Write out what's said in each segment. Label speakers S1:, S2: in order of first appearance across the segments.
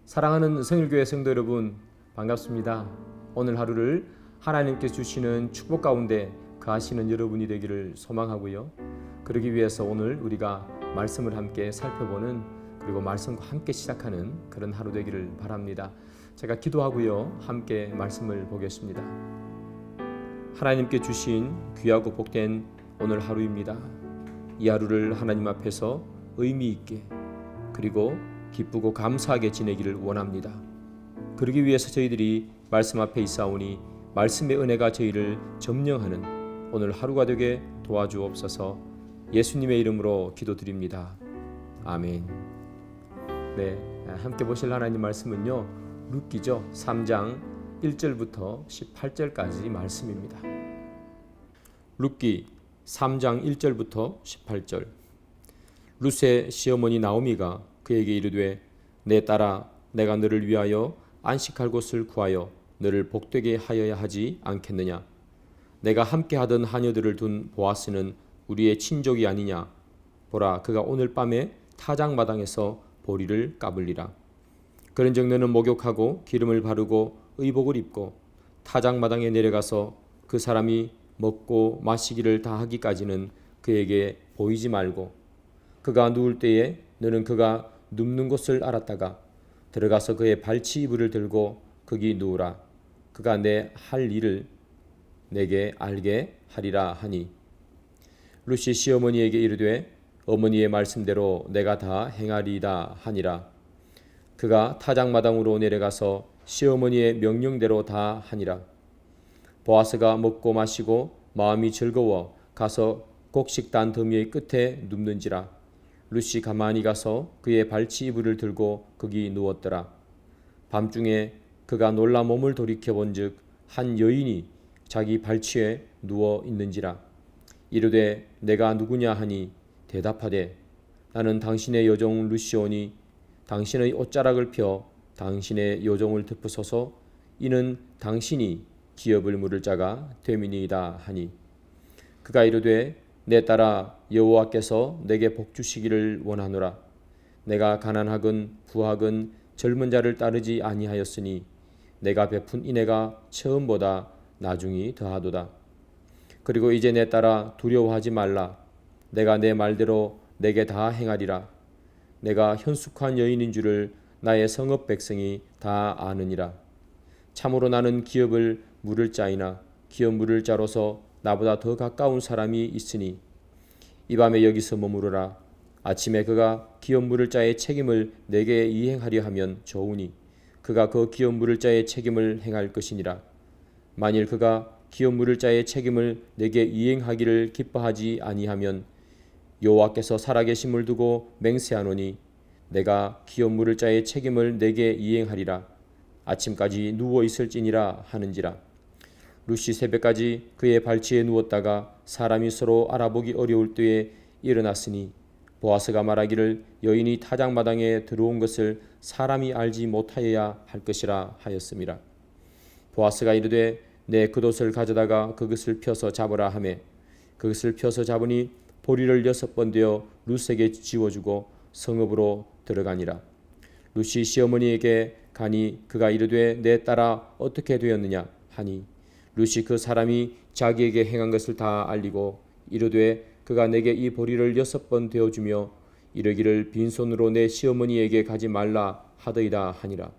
S1: 사랑하는 성일교회 성도 여러분, 반갑습니다. 오늘 하루를 하나님께 주시는 축복 가운데 거하시는 여러분이 되기를 소망하고요. 그러기 위해서 오늘 우리가 말씀을 함께 살펴보는, 그리고 말씀과 함께 시작하는 그런 하루 되기를 바랍니다. 제가 기도하고요, 함께 말씀을 보겠습니다. 하나님께 주신 귀하고 복된 오늘 하루입니다. 이 하루를 하나님 앞에서 의미 있게, 그리고 기쁘고 감사하게 지내기를 원합니다. 그러기 위해서 저희들이 말씀 앞에 있사오니 말씀의 은혜가 저희를 점령하는 오늘 하루가 되게 도와주옵소서. 예수님의 이름으로 기도드립니다. 아멘. 네, 함께 보실 하나님 말씀은요, 룻기죠. 3장 1절부터 18절까지 말씀입니다. 룻기 3장 1절부터 18절. 룻의 시어머니 나오미가 그에게 이르되, 내 딸아, 내가 너를 위하여 안식할 곳을 구하여 너를 복되게 하여야 하지 않겠느냐? 내가 함께 하던 하녀들을 둔 보아스는 우리의 친족이 아니냐? 보라, 그가 오늘 밤에 타작마당에서 보리를 까불리라. 그런즉 너는 목욕하고 기름을 바르고 의복을 입고 타작마당에 내려가서 그 사람이 먹고 마시기를 다 하기까지는 그에게 보이지 말고, 그가 누울 때에 너는 그가 눕는 곳을 알았다가 들어가서 그의 발치 이불을 들고 거기 누우라. 그가 내 할 일을 내게 알게 하리라 하니, 룻이 시어머니에게 이르되, 어머니의 말씀대로 내가 다 행하리이다 하니라. 그가 타작마당으로 내려가서 시어머니의 명령대로 다 하니라. 보아스가 먹고 마시고 마음이 즐거워 가서 곡식단 더미의 끝에 눕는지라. 룻이 가만히 가서 그의 발치 이불을 들고 거기 누웠더라. 밤중에 그가 놀라 몸을 돌이켜 본즉 한 여인이 자기 발치에 누워 있는지라. 이르되, 내가 누구냐 하니 대답하되, 나는 당신의 여종 룻이오니 당신의 옷자락을 펴 당신의 여종을 덮으소서. 이는 당신이 기업을 물을 자가 됨이니이다 하니, 그가 이르되, 내 딸아, 여호와께서 내게 복 주시기를 원하노라. 내가 가난하건 부하건 젊은 자를 따르지 아니하였으니 내가 베푼 인애가 처음보다 나중이 더하도다. 그리고 이제 내 딸아, 두려워하지 말라. 내가 내 말대로 내게 다 행하리라. 내가 현숙한 여인인 줄을 나의 성읍 백성이 다 아느니라. 참으로 나는 기업을 물을 자이나 기업 물을 자로서 나보다 더 가까운 사람이 있으니 이 밤에 여기서 머무르라. 아침에 그가 기업 물을 자의 책임을 내게 이행하려 하면 좋으니 그가 그 기업 물을 자의 책임을 행할 것이니라. 만일 그가 기업 물을 자의 책임을 내게 이행하기를 기뻐하지 아니하면 여호와께서 살아계심을 두고 맹세하노니 내가 기업 물을 자의 책임을 내게 이행하리라. 아침까지 누워 있을지니라 하는지라. 룻이 새벽까지 그의 발치에 누웠다가 사람이 서로 알아보기 어려울 때에 일어났으니 보아스가 말하기를, 여인이 타작마당에 들어온 것을 사람이 알지 못하여야 할 것이라 하였음이라. 보아스가 이르되, 내 겉옷을 가져다가 그것을 펴서 잡으라 하매 그것을 펴서 잡으니 보리를 6번 되어 룻에게 지워주고 성읍으로 들어가니라. 룻이 시어머니에게 가니 그가 이르되, 내 딸아, 어떻게 되었느냐 하니, 룻이 그 사람이 자기에게 행한 것을 다 알리고 이르되, 그가 내게 이 보리를 6번 되어주며 이르기를 빈손으로 내 시어머니에게 가지 말라 하더이다 하니라.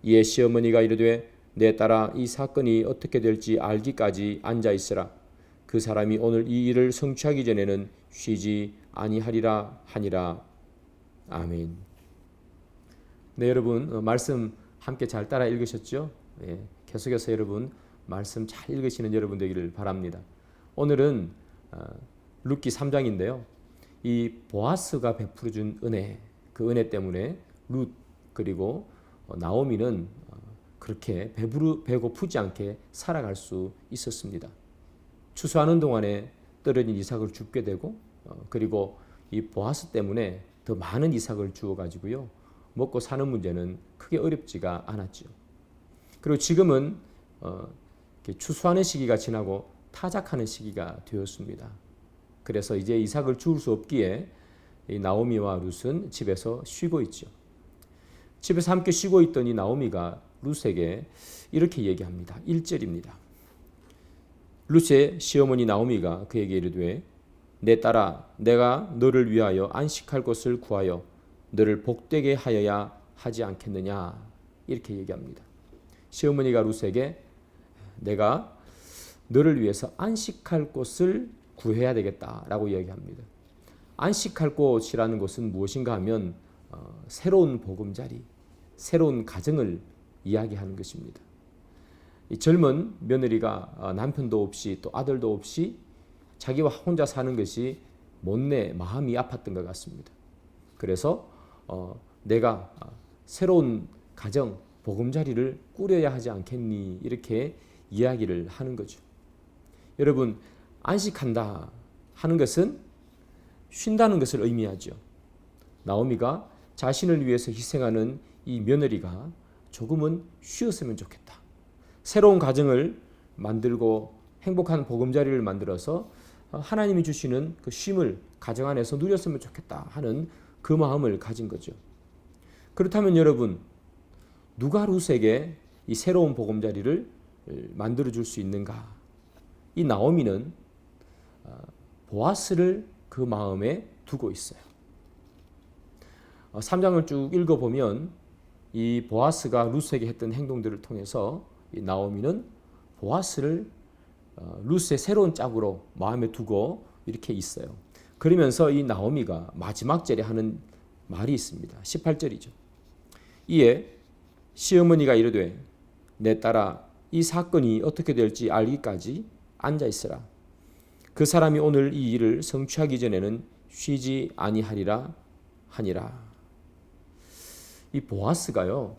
S1: 이에 시어머니가 이르되, 내 딸아, 이 사건이 어떻게 될지 알기까지 앉아있으라. 그 사람이 오늘 이 일을 성취하기 전에는 쉬지 아니하리라 하니라. 아멘. 네, 여러분 말씀 함께 잘 따라 읽으셨죠? 예, 계속해서 여러분 말씀 잘 읽으시는 여러분 되기를 바랍니다. 오늘은 룻기 3장인데요. 이 보아스가 베풀어 준 은혜, 그 은혜 때문에 룻 그리고 나오미는 그렇게 배고프지 않게 살아갈 수 있었습니다. 추수하는 동안에 떨어진 이삭을 줍게 되고, 그리고 이 보아스 때문에 더 많은 이삭을 주어 가지고요, 먹고 사는 문제는 크게 어렵지가 않았죠. 그리고 지금은 추수하는 시기가 지나고 타작하는 시기가 되었습니다. 그래서 이제 이삭을 주울 수 없기에 이 나오미와 룻은 집에서 쉬고 있죠. 집에서 함께 쉬고 있던 이 나오미가 룻에게 이렇게 얘기합니다. 1절입니다. 룻의 시어머니 나오미가 그에게 이르되 내 딸아 내가 너를 위하여 안식할 곳을 구하여 너를 복되게 하여야 하지 않겠느냐 이렇게 얘기합니다. 시어머니가 룻에게 내가 너를 위해서 안식할 곳을 구해야 되겠다라고 이야기합니다. 안식할 곳이라는 것은 무엇인가 하면 새로운 보금자리, 새로운 가정을 이야기하는 것입니다. 이 젊은 며느리가 남편도 없이 또 아들도 없이 자기와 혼자 사는 것이 못내 마음이 아팠던 것 같습니다. 그래서 내가 새로운 가정, 보금자리를 꾸려야 하지 않겠니 이렇게 이야기를 하는 거죠. 여러분, 안식한다 하는 것은 쉰다는 것을 의미하죠. 나오미가 자신을 위해서 희생하는 이 며느리가 조금은 쉬었으면 좋겠다. 새로운 가정을 만들고 행복한 보금자리를 만들어서 하나님이 주시는 그 쉼을 가정 안에서 누렸으면 좋겠다 하는 그 마음을 가진 거죠. 그렇다면 여러분, 누가 룻에게 이 새로운 보금자리를 만들어 줄 수 있는가? 이 나오미는 보아스를 그 마음에 두고 있어요. 3장을 쭉 읽어보면 이 보아스가 룻에게 했던 행동들을 통해서 이 나오미는 보아스를 룻의 새로운 짝으로 마음에 두고 이렇게 있어요. 그러면서 이 나오미가 마지막 절에 하는 말이 있습니다. 18절이죠. 이에 시어머니가 이르되 내 딸아 이 사건이 어떻게 될지 알기까지 앉아 있으라. 그 사람이 오늘 이 일을 성취하기 전에는 쉬지 아니하리라 하니라. 이 보아스가요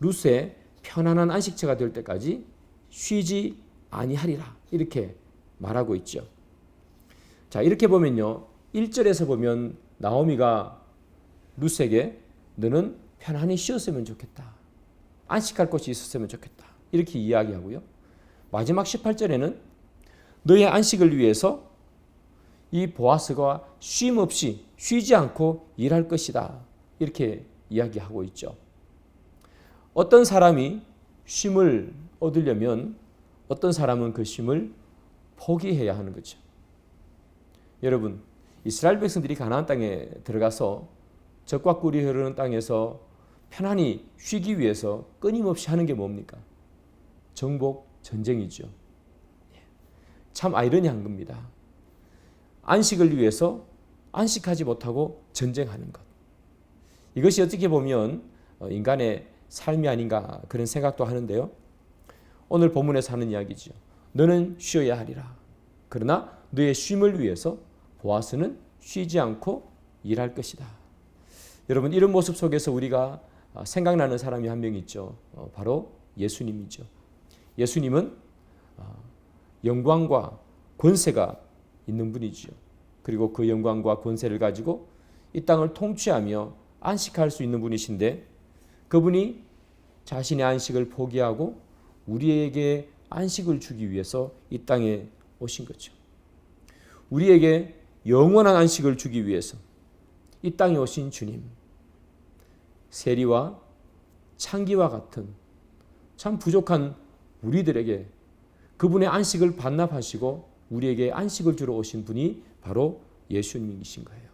S1: 룻의 편안한 안식처가 될 때까지 쉬지 아니하리라 이렇게 말하고 있죠. 자, 이렇게 보면요 1절에서 보면 나오미가 룻에게 너는 편안히 쉬었으면 좋겠다. 안식할 곳이 있었으면 좋겠다. 이렇게 이야기하고요. 마지막 18절에는 너의 안식을 위해서 이 보아스가 쉼 없이 쉬지 않고 일할 것이다. 이렇게 이야기하고 있죠. 어떤 사람이 쉼을 얻으려면 어떤 사람은 그 쉼을 포기해야 하는 거죠. 여러분, 이스라엘 백성들이 가나안 땅에 들어가서 젖과 꿀이 흐르는 땅에서 편안히 쉬기 위해서 끊임없이 하는 게 뭡니까? 정복 전쟁이죠. 참 아이러니한 겁니다. 안식을 위해서 안식하지 못하고 전쟁하는 것. 이것이 어떻게 보면 인간의 삶이 아닌가 그런 생각도 하는데요. 오늘 본문에서 하는 이야기죠. 너는 쉬어야 하리라. 그러나 너의 쉼을 위해서 보아스는 쉬지 않고 일할 것이다. 여러분, 이런 모습 속에서 우리가 생각나는 사람이 한 명 있죠. 바로 예수님이죠. 예수님은 영광과 권세가 있는 분이죠. 그리고 그 영광과 권세를 가지고 이 땅을 통치하며 안식할 수 있는 분이신데 그분이 자신의 안식을 포기하고 우리에게 안식을 주기 위해서 이 땅에 오신 거죠. 우리에게 영원한 안식을 주기 위해서 이 땅에 오신 주님, 세리와 창기와 같은 참 부족한 우리들에게 그분의 안식을 반납하시고 우리에게 안식을 주러 오신 분이 바로 예수님이신 거예요.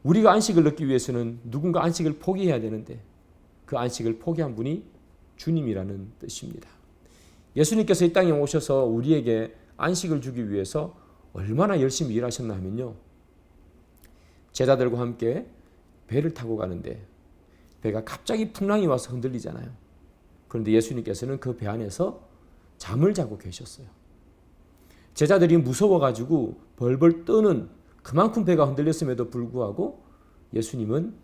S1: 우리가 안식을 얻기 위해서는 누군가 안식을 포기해야 되는데 그 안식을 포기한 분이 주님이라는 뜻입니다. 예수님께서 이 땅에 오셔서 우리에게 안식을 주기 위해서 얼마나 열심히 일하셨나 하면요. 제자들과 함께 배를 타고 가는데 배가 갑자기 풍랑이 와서 흔들리잖아요. 그런데 예수님께서는 그 배 안에서 잠을 자고 계셨어요. 제자들이 무서워가지고 벌벌 떠는 그만큼 배가 흔들렸음에도 불구하고 예수님은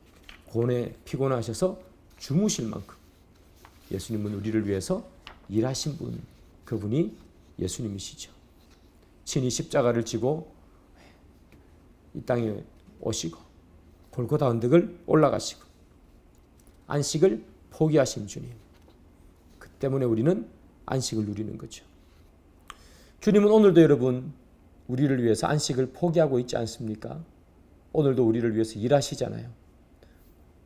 S1: 피곤하셔서 주무실 만큼 예수님은 우리를 위해서 일하신 분, 그분이 예수님이시죠. 친히 십자가를 지고 이 땅에 오시고 골고다 언덕을 올라가시고 안식을 포기하신 주님. 그 때문에 우리는 안식을 누리는 거죠. 주님은 오늘도 여러분 우리를 위해서 안식을 포기하고 있지 않습니까? 오늘도 우리를 위해서 일하시잖아요.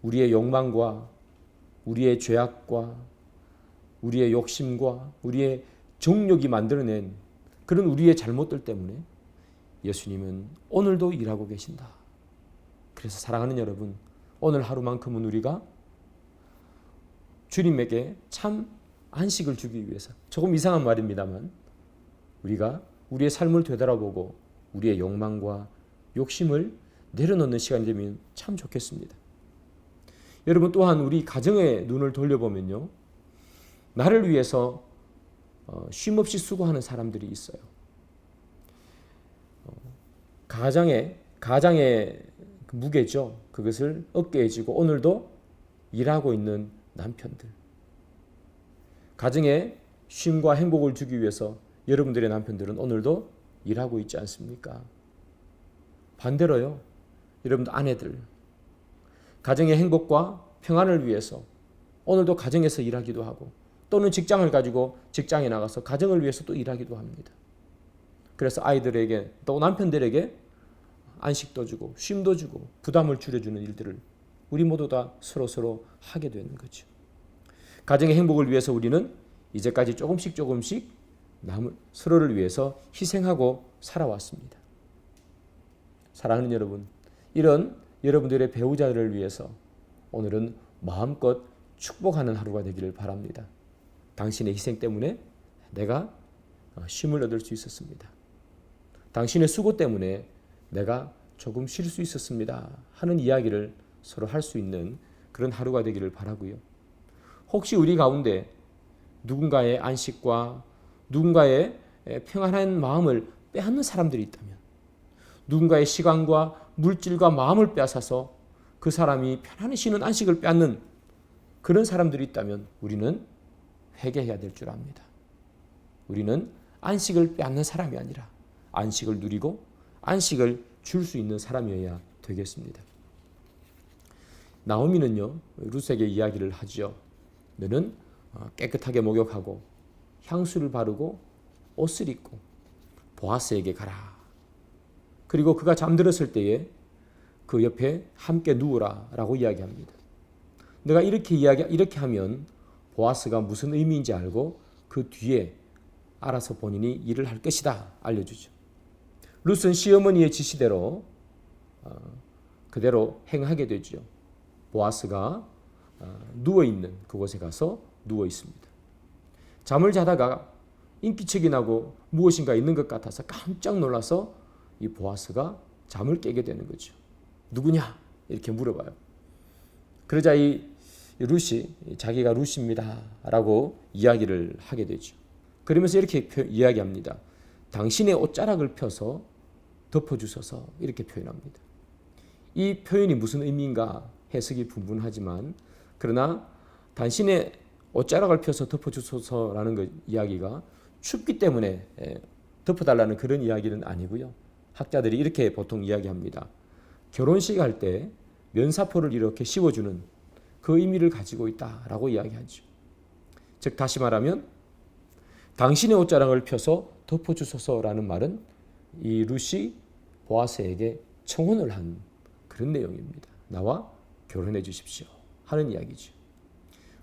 S1: 우리의 욕망과 우리의 죄악과 우리의 욕심과 우리의 정욕이 만들어낸 그런 우리의 잘못들 때문에 예수님은 오늘도 일하고 계신다. 그래서 사랑하는 여러분, 오늘 하루만큼은 우리가 주님에게 참 안식을 주기 위해서, 조금 이상한 말입니다만, 우리가 우리의 삶을 되돌아보고 우리의 욕망과 욕심을 내려놓는 시간이 되면 참 좋겠습니다. 여러분, 또한 우리 가정의 눈을 돌려보면요, 나를 위해서 쉼없이 수고하는 사람들이 있어요. 가장의 무게죠. 그것을 어깨에 지고 오늘도 일하고 있는 남편들. 가정에 쉼과 행복을 주기 위해서 여러분들의 남편들은 오늘도 일하고 있지 않습니까? 반대로요, 여러분들 아내들, 가정의 행복과 평안을 위해서 오늘도 가정에서 일하기도 하고, 또는 직장을 가지고 직장에 나가서 가정을 위해서 또 일하기도 합니다. 그래서 아이들에게 또 남편들에게 안식도 주고 쉼도 주고 부담을 줄여주는 일들을 우리 모두 다 서로 하게 되는 거죠. 가정의 행복을 위해서 우리는 이제까지 조금씩 서로를 위해서 희생하고 살아왔습니다. 사랑하는 여러분, 이런 여러분들의 배우자를 위해서 오늘은 마음껏 축복하는 하루가 되기를 바랍니다. 당신의 희생 때문에 내가 쉼을 얻을 수 있었습니다. 당신의 수고 때문에 내가 조금 쉴 수 있었습니다 하는 이야기를 서로 할 수 있는 그런 하루가 되기를 바라고요. 혹시 우리 가운데 누군가의 안식과 누군가의 평안한 마음을 빼앗는 사람들이 있다면, 누군가의 시간과 물질과 마음을 빼앗아서 그 사람이 편안히 쉬는 안식을 빼앗는 그런 사람들이 있다면 우리는 회개해야 될 줄 압니다. 우리는 안식을 빼앗는 사람이 아니라 안식을 누리고 안식을 줄 수 있는 사람이어야 되겠습니다. 나오미는요, 룻에게 이야기를 하죠. 너는 깨끗하게 목욕하고 향수를 바르고 옷을 입고 보아스에게 가라. 그리고 그가 잠들었을 때에 그 옆에 함께 누우라 라고 이야기합니다. 내가 이렇게 하면 보아스가 무슨 의미인지 알고 그 뒤에 알아서 본인이 일을 할 것이다 알려주죠. 룻은 시어머니의 지시대로 그대로 행하게 되죠. 보아스가 누워있는 그곳에 가서 누워 있습니다. 잠을 자다가 인기척이 나고 무엇인가 있는 것 같아서 깜짝 놀라서 이 보아스가 잠을 깨게 되는 거죠. 누구냐? 이렇게 물어봐요. 그러자 이 룻이 자기가 룻입니다 라고 이야기를 하게 되죠. 그러면서 이렇게 이야기합니다. 당신의 옷자락을 펴서 덮어주소서, 이렇게 표현합니다. 이 표현이 무슨 의미인가 해석이 분분하지만, 그러나 당신의 옷자락을 펴서 덮어주소서라는 이야기가 춥기 때문에 덮어달라는 그런 이야기는 아니고요. 학자들이 이렇게 보통 이야기합니다. 결혼식 할 때 면사포를 이렇게 씌워주는 그 의미를 가지고 있다라고 이야기하죠. 즉 다시 말하면 당신의 옷자락을 펴서 덮어주소서라는 말은 이 룻이 보아스에게 청혼을 한 그런 내용입니다. 나와 결혼해 주십시오 하는 이야기죠.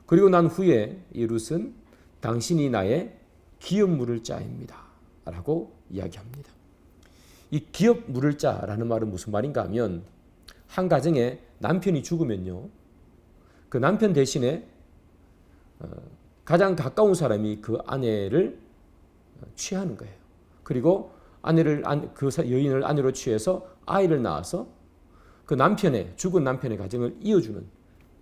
S1: 그리고 난 후에 이 룻은 당신이 나의 기업 물을 자입니다 라고 이야기합니다. 이 기업 물을 자라는 말은 무슨 말인가 하면, 한 가정에 남편이 죽으면요, 그 남편 대신에 가장 가까운 사람이 그 아내를 취하는 거예요. 그리고 그 여인을 아내로 취해서 아이를 낳아서 그 죽은 남편의 가정을 이어주는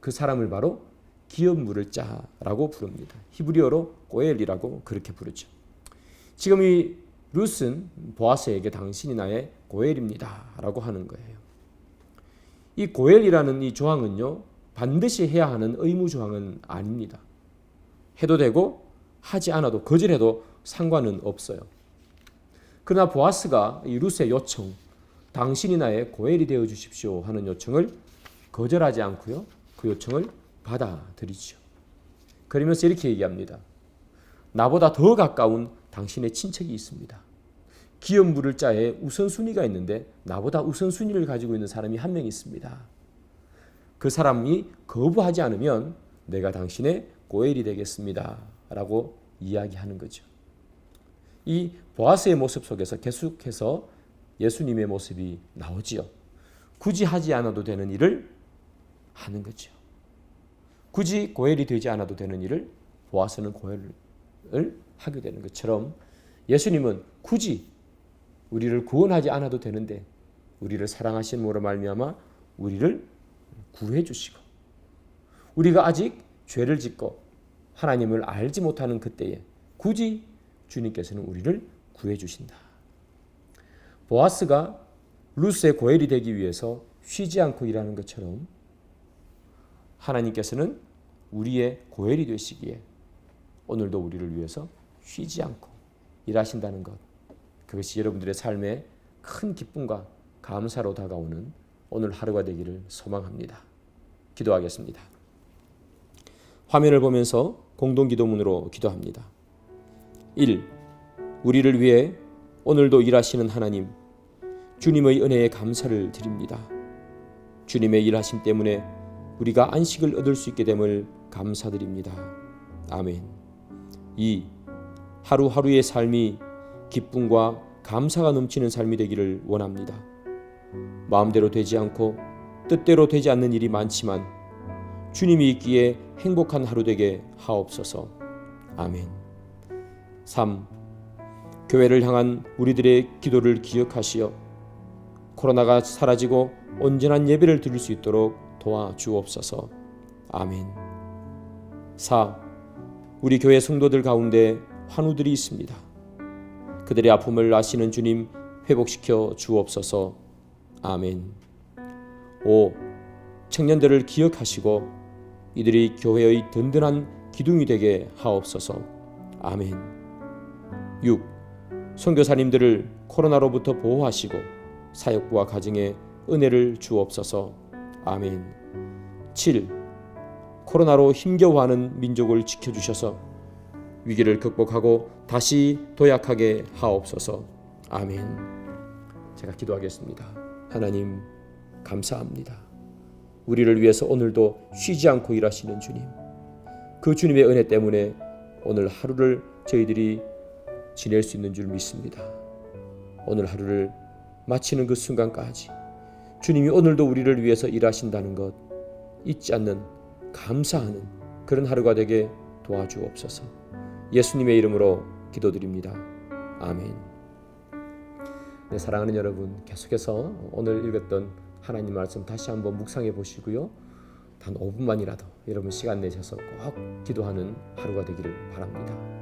S1: 그 사람을 바로 기업 물을 자라고 부릅니다. 히브리어로 고엘이라고 그렇게 부르죠. 지금 이 룻은 보아스에게 당신이 나의 고엘입니다 라고 하는 거예요. 이 고엘이라는 이 조항은요, 반드시 해야 하는 의무 조항은 아닙니다. 해도 되고 하지 않아도, 거절해도 상관은 없어요. 그러나 보아스가 이 룻의 요청, 당신이 나의 고엘이 되어 주십시오 하는 요청을 거절하지 않고요, 그 요청을 받아들이죠. 그러면서 이렇게 얘기합니다. 나보다 더 가까운 당신의 친척이 있습니다. 기업 물을 자에 우선순위가 있는데 나보다 우선순위를 가지고 있는 사람이 한 명 있습니다. 그 사람이 거부하지 않으면 내가 당신의 고엘이 되겠습니다 라고 이야기하는 거죠. 이 보아스의 모습 속에서 계속해서 예수님의 모습이 나오지요. 굳이 하지 않아도 되는 일을 하는 거죠. 굳이 고엘이 되지 않아도 되는 일을 보아스는 고엘을 하게 되는 것처럼 예수님은 굳이 우리를 구원하지 않아도 되는데 우리를 사랑하심으로 말미암아 우리를 구해 주시고 우리가 아직 죄를 짓고 하나님을 알지 못하는 그때에 굳이 주님께서는 우리를 구해 주신다. 보아스가 루스의 고엘이 되기 위해서 쉬지 않고 일하는 것처럼 하나님께서는 우리의 고엘이 되시기에 오늘도 우리를 위해서 쉬지 않고 일하신다는 것, 그것이 여러분들의 삶에 큰 기쁨과 감사로 다가오는 오늘 하루가 되기를 소망합니다. 기도하겠습니다. 화면을 보면서 공동기도문으로 기도합니다. 1. 우리를 위해 오늘도 일하시는 하나님, 주님의 은혜에 감사를 드립니다. 주님의 일하심 때문에 우리가 안식을 얻을 수 있게 됨을 감사드립니다. 아멘. 2. 하루하루의 삶이 기쁨과 감사가 넘치는 삶이 되기를 원합니다. 마음대로 되지 않고 뜻대로 되지 않는 일이 많지만 주님이 있기에 행복한 하루 되게 하옵소서. 아멘. 3. 교회를 향한 우리들의 기도를 기억하시어 코로나가 사라지고 온전한 예배를 드릴 수 있도록 도와주옵소서. 아멘. 4. 우리 교회 성도들 가운데 환우들이 있습니다. 그들의 아픔을 아시는 주님 회복시켜 주옵소서. 아멘. 5. 청년들을 기억하시고 이들이 교회의 든든한 기둥이 되게 하옵소서. 아멘. 6. 선교사님들을 코로나로부터 보호하시고 사역부와 가정에 은혜를 주옵소서. 아멘. 7. 코로나로 힘겨워하는 민족을 지켜주셔서 위기를 극복하고 다시 도약하게 하옵소서. 아멘. 제가 기도하겠습니다. 하나님 감사합니다. 우리를 위해서 오늘도 쉬지 않고 일하시는 주님, 그 주님의 은혜 때문에 오늘 하루를 저희들이 지낼 수 있는 줄 믿습니다. 오늘 하루를 마치는 그 순간까지 주님이 오늘도 우리를 위해서 일하신다는 것 잊지 않는 감사하는 그런 하루가 되게 도와주옵소서. 예수님의 이름으로 기도드립니다. 아멘. 네, 사랑하는 여러분, 계속해서 오늘 읽었던 하나님 말씀 다시 한번 묵상해 보시고요. 단 5분만이라도 여러분 시간 내셔서 꼭 기도하는 하루가 되기를 바랍니다.